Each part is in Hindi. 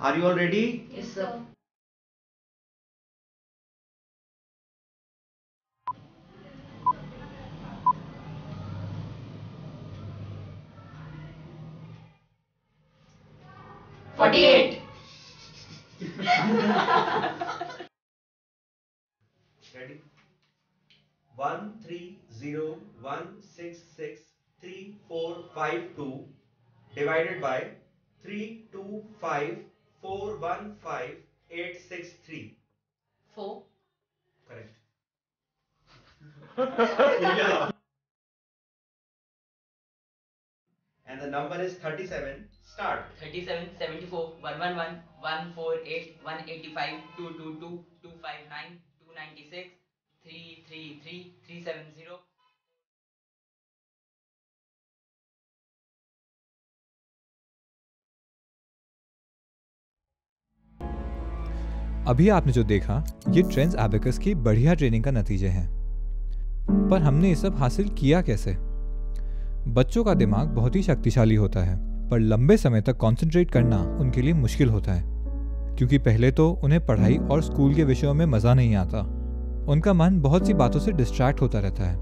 Are you all ready? Yes, sir. Forty-eight. Ready? 13016634452 divided by 325415863. 4. Correct. And the number is 37. Start. 37, 74, 111, 148, 185, 222, 259, 296, 333, 370. अभी आपने जो देखा ये ट्रेंड्स एबेकस की बढ़िया ट्रेनिंग का नतीजे हैं। पर हमने ये सब हासिल किया कैसे? बच्चों का दिमाग बहुत ही शक्तिशाली होता है, पर लंबे समय तक कंसंट्रेट करना उनके लिए मुश्किल होता है, क्योंकि पहले तो उन्हें पढ़ाई और स्कूल के विषयों में मज़ा नहीं आता। उनका मन बहुत सी बातों से डिस्ट्रैक्ट होता रहता है।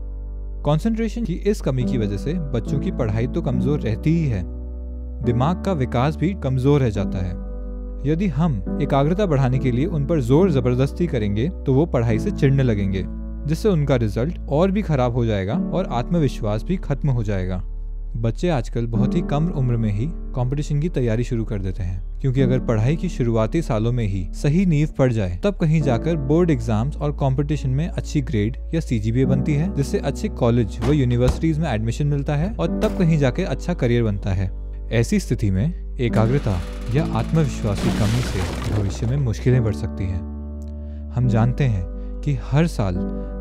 कंसंट्रेशन की इस कमी की वजह से बच्चों की पढ़ाई तो कमज़ोर रहती ही है, दिमाग का विकास भी कमज़ोर रह जाता है। यदि हम एकाग्रता बढ़ाने के लिए उन पर जोर जबरदस्ती करेंगे तो वो पढ़ाई से चिढ़ने लगेंगे, जिससे उनका रिजल्ट और भी खराब हो जाएगा और आत्मविश्वास भी खत्म हो जाएगा। बच्चे आजकल बहुत ही कम उम्र में ही कंपटीशन की तैयारी शुरू कर देते हैं, क्योंकि अगर पढ़ाई की शुरुआती सालों में ही सही नींव पड़ जाए तब कहीं जाकर बोर्ड एग्जाम्स और कंपटीशन में अच्छी ग्रेड या सीजीपीए बनती है, जिससे अच्छे कॉलेज व यूनिवर्सिटीज में एडमिशन मिलता है और तब कहीं जाकर अच्छा करियर बनता है। ऐसी स्थिति में एकाग्रता या आत्मविश्वास की कमी से भविष्य में मुश्किलें बढ़ सकती हैं। हम जानते हैं कि हर साल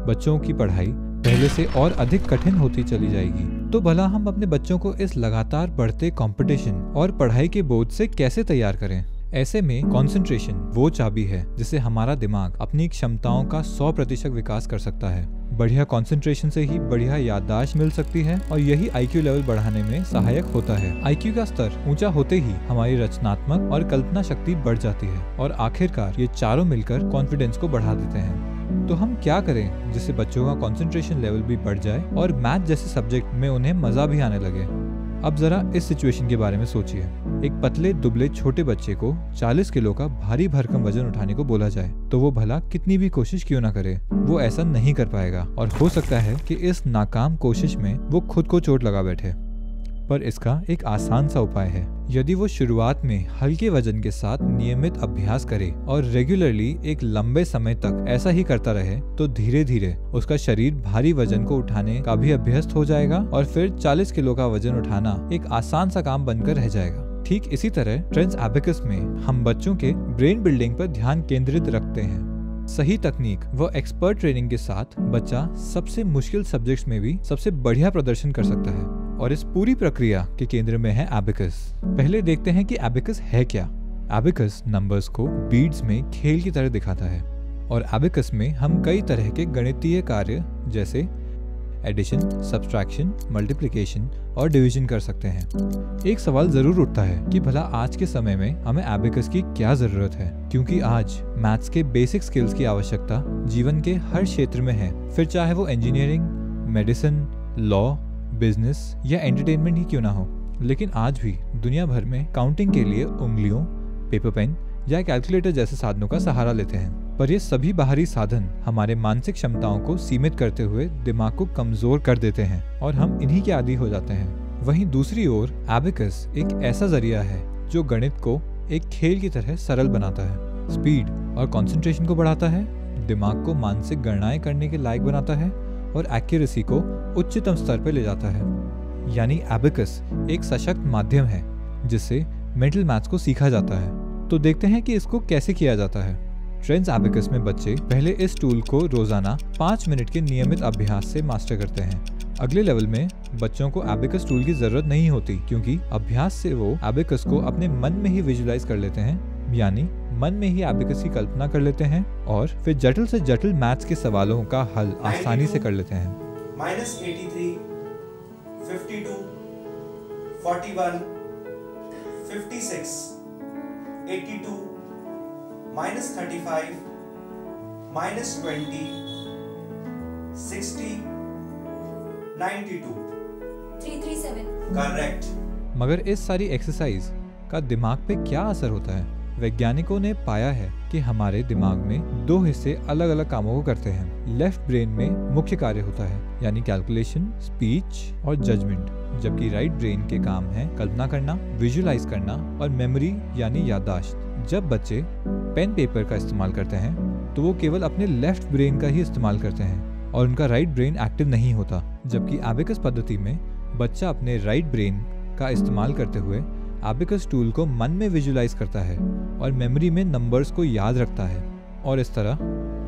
बच्चों की पढ़ाई पहले से और अधिक कठिन होती चली जाएगी, तो भला हम अपने बच्चों को इस लगातार बढ़ते कंपटीशन और पढ़ाई के बोझ से कैसे तैयार करें? ऐसे में कंसंट्रेशन वो चाबी है जिससे हमारा दिमाग अपनी क्षमताओं का 100% विकास कर सकता है। बढ़िया कंसंट्रेशन से ही बढ़िया याददाश्त मिल सकती है और यही आईक्यू लेवल बढ़ाने में सहायक होता है। आईक्यू का स्तर ऊंचा होते ही हमारी रचनात्मक और कल्पना शक्ति बढ़ जाती है और आखिरकार ये चारों मिलकर कॉन्फिडेंस को बढ़ा देते हैं। तो हम क्या करें जिससे बच्चों का कंसंट्रेशन लेवल भी बढ़ जाए और मैथ जैसे सब्जेक्ट में उन्हें मजा भी आने लगे? अब जरा इस सिचुएशन के बारे में सोचिए। एक पतले दुबले छोटे बच्चे को 40 किलो का भारी भरकम वजन उठाने को बोला जाए तो वो भला कितनी भी कोशिश क्यों ना करे, वो ऐसा नहीं कर पाएगा और हो सकता है कि इस नाकाम कोशिश में वो खुद को चोट लगा बैठे। पर इसका एक आसान सा उपाय है। यदि वो शुरुआत में हल्के वजन के साथ नियमित अभ्यास करे और रेगुलरली एक लंबे समय तक ऐसा ही करता रहे तो धीरे धीरे उसका शरीर भारी वजन को उठाने का भी अभ्यस्त हो जाएगा और फिर 40 किलो का वजन उठाना एक आसान सा काम बनकर रह जाएगा। ठीक इसी तरह ट्रेंड्स एबेकस में हम बच्चों के ब्रेन बिल्डिंग पर ध्यान केंद्रित रखते हैं। सही तकनीक व एक्सपर्ट ट्रेनिंग के साथ बच्चा सबसे मुश्किल सब्जेक्ट्स में भी सबसे बढ़िया प्रदर्शन कर सकता है और इस पूरी प्रक्रिया के केंद्र में है एबेकस। पहले देखते हैं कि एबेकस है क्या। एबेकस नंबर्स को बीड्स में खेल की तरह दिखाता है और एबेकस में हम कई तरह के गणितीय कार्य जैसे एडिशन, सब्सट्रैक्शन, मल्टीप्लिकेशन और डिवीजन कर सकते हैं। एक सवाल जरूर उठता है कि भला आज के समय में हमें एबेकस की क्या जरूरत है, क्योंकि आज मैथ्स के बेसिक स्किल्स की आवश्यकता जीवन के हर क्षेत्र में है, फिर चाहे वो इंजीनियरिंग, मेडिसिन, लॉ, बिजनेस या एंटरटेनमेंट ही क्यों ना हो। लेकिन आज भी दुनिया भर में काउंटिंग के लिए उंगलियों, पेपर पेन या कैलकुलेटर जैसे साधनों का सहारा लेते हैं, पर ये सभी बाहरी साधन हमारे मानसिक क्षमताओं को सीमित करते हुए दिमाग को कमजोर कर देते हैं और हम इन्हीं के आदी हो जाते हैं। वहीं दूसरी ओर एबेकस एक ऐसा जरिया है जो गणित को एक खेल की तरह सरल बनाता है, स्पीड और कंसंट्रेशन को बढ़ाता है, दिमाग को मानसिक गणनाएं करने के लायक बनाता है और एक्यूरेसी को उच्चतम स्तर पर ले जाता है। यानी एबेकस एक सशक्त माध्यम है जिससे मेंटल मैथ्स को सीखा जाता है। तो देखते हैं कि इसको कैसे किया जाता है। ट्रेंड्स एबेकस में बच्चे पहले इस टूल को रोजाना 5 मिनट के नियमित अभ्यास से मास्टर करते हैं। अगले लेवल में बच्चों को एबेकस टूल की जरूरत नहीं होती, क्योंकि अभ्यास से वो एबेकस को अपने मन में ही विजुलाइज कर लेते हैं, यानी मन में ही एबेकस की कल्पना कर लेते हैं और फिर जटिल से जटिल मैथ्स के सवालों का हल आसानी से कर लेते हैं। -83, 52, 41, 56, 82, -35, -20, 60, 92. 337. Correct. मगर इस सारी एक्सरसाइज का दिमाग पे क्या असर होता है? वैज्ञानिकों ने पाया है कि हमारे दिमाग में दो हिस्से अलग अलग कामों को करते हैं। लेफ्ट ब्रेन में मुख्य कार्य होता है, यानी कैलकुलेशन, स्पीच और जजमेंट, जबकि राइट ब्रेन के काम है कल्पना करना, विजुअलाइज करना और मेमोरी यानी याददाश्त। जब बच्चे पेन पेपर का इस्तेमाल करते हैं तो वो केवल अपने लेफ्ट ब्रेन का ही इस्तेमाल करते हैं और उनका राइट ब्रेन एक्टिव नहीं होता, जबकि एबेकस पद्धति में बच्चा अपने राइट ब्रेन का इस्तेमाल करते हुए एबेकस टूल को मन में विजुअलाइज करता है और मेमोरी में नंबर्स को याद रखता है और इस तरह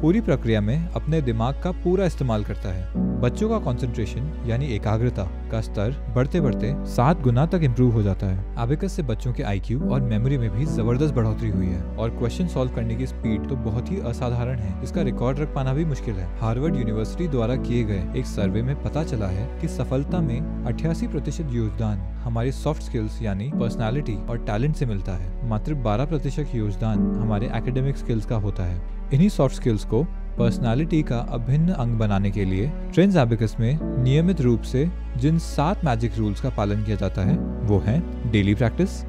पूरी प्रक्रिया में अपने दिमाग का पूरा इस्तेमाल करता है। बच्चों का कंसंट्रेशन यानी एकाग्रता का स्तर बढ़ते बढ़ते 7 गुना तक इम्प्रूव हो जाता है। एबेकस से बच्चों के IQ और मेमोरी में भी जबरदस्त बढ़ोतरी हुई है और क्वेश्चन सॉल्व करने की स्पीड तो बहुत ही असाधारण है। इसका रिकॉर्ड रख पाना भी मुश्किल है। हार्वर्ड यूनिवर्सिटी द्वारा किए गए एक सर्वे में पता चला है कि सफलता में 88% योगदान हमारी सॉफ्ट स्किल्स यानी पर्सनालिटी और टैलेंट से मिलता है। मात्र 12% योगदान हमारे एकेडमिक स्किल्स का होता है। इन्हीं सॉफ्ट स्किल्स को पर्सनालिटी का अभिन्न अंग बनाने के लिए ट्रेंड्स एबेकस में नियमित रूप से जिन 7 मैजिक रूल्स का पालन किया जाता है वो हैं डेली प्रैक्टिस,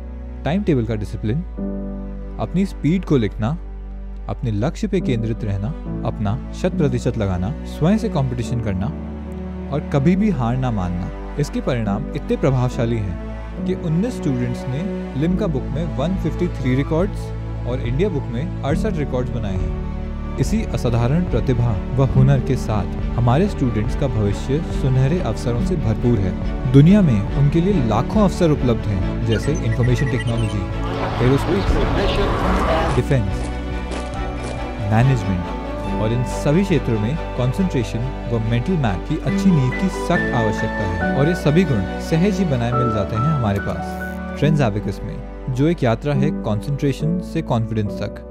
टाइम टेबल का डिसिप्लिन, अपनी स्पीड को लिखना, अपने लक्ष्य पे केंद्रित रहना, अपना 100% लगाना, स्वयं से कंपटीशन करना और कभी भी हार ना मानना। इसके परिणाम इतने प्रभावशाली हैं कि 19 स्टूडेंट्स ने लिम्का बुक में 153 रिकॉर्ड्स और इंडिया बुक में 68 रिकॉर्ड्स बनाए हैं। इसी असाधारण प्रतिभा व हुनर के साथ हमारे स्टूडेंट्स का भविष्य सुनहरे अवसरों से भरपूर है। दुनिया में उनके लिए लाखों अवसर उपलब्ध हैं, जैसे information technology, aerospace, defence, management और इन सभी क्षेत्रों में कंसंट्रेशन व मेंटल मैथ की अच्छी नींव की सख्त आवश्यकता है और ये सभी गुण सहज ही बनाए मिल जाते हैं हमारे पास ट्रेंड्स एबेकस में, जो एक यात्रा है कंसंट्रेशन से कॉन्फिडेंस तक।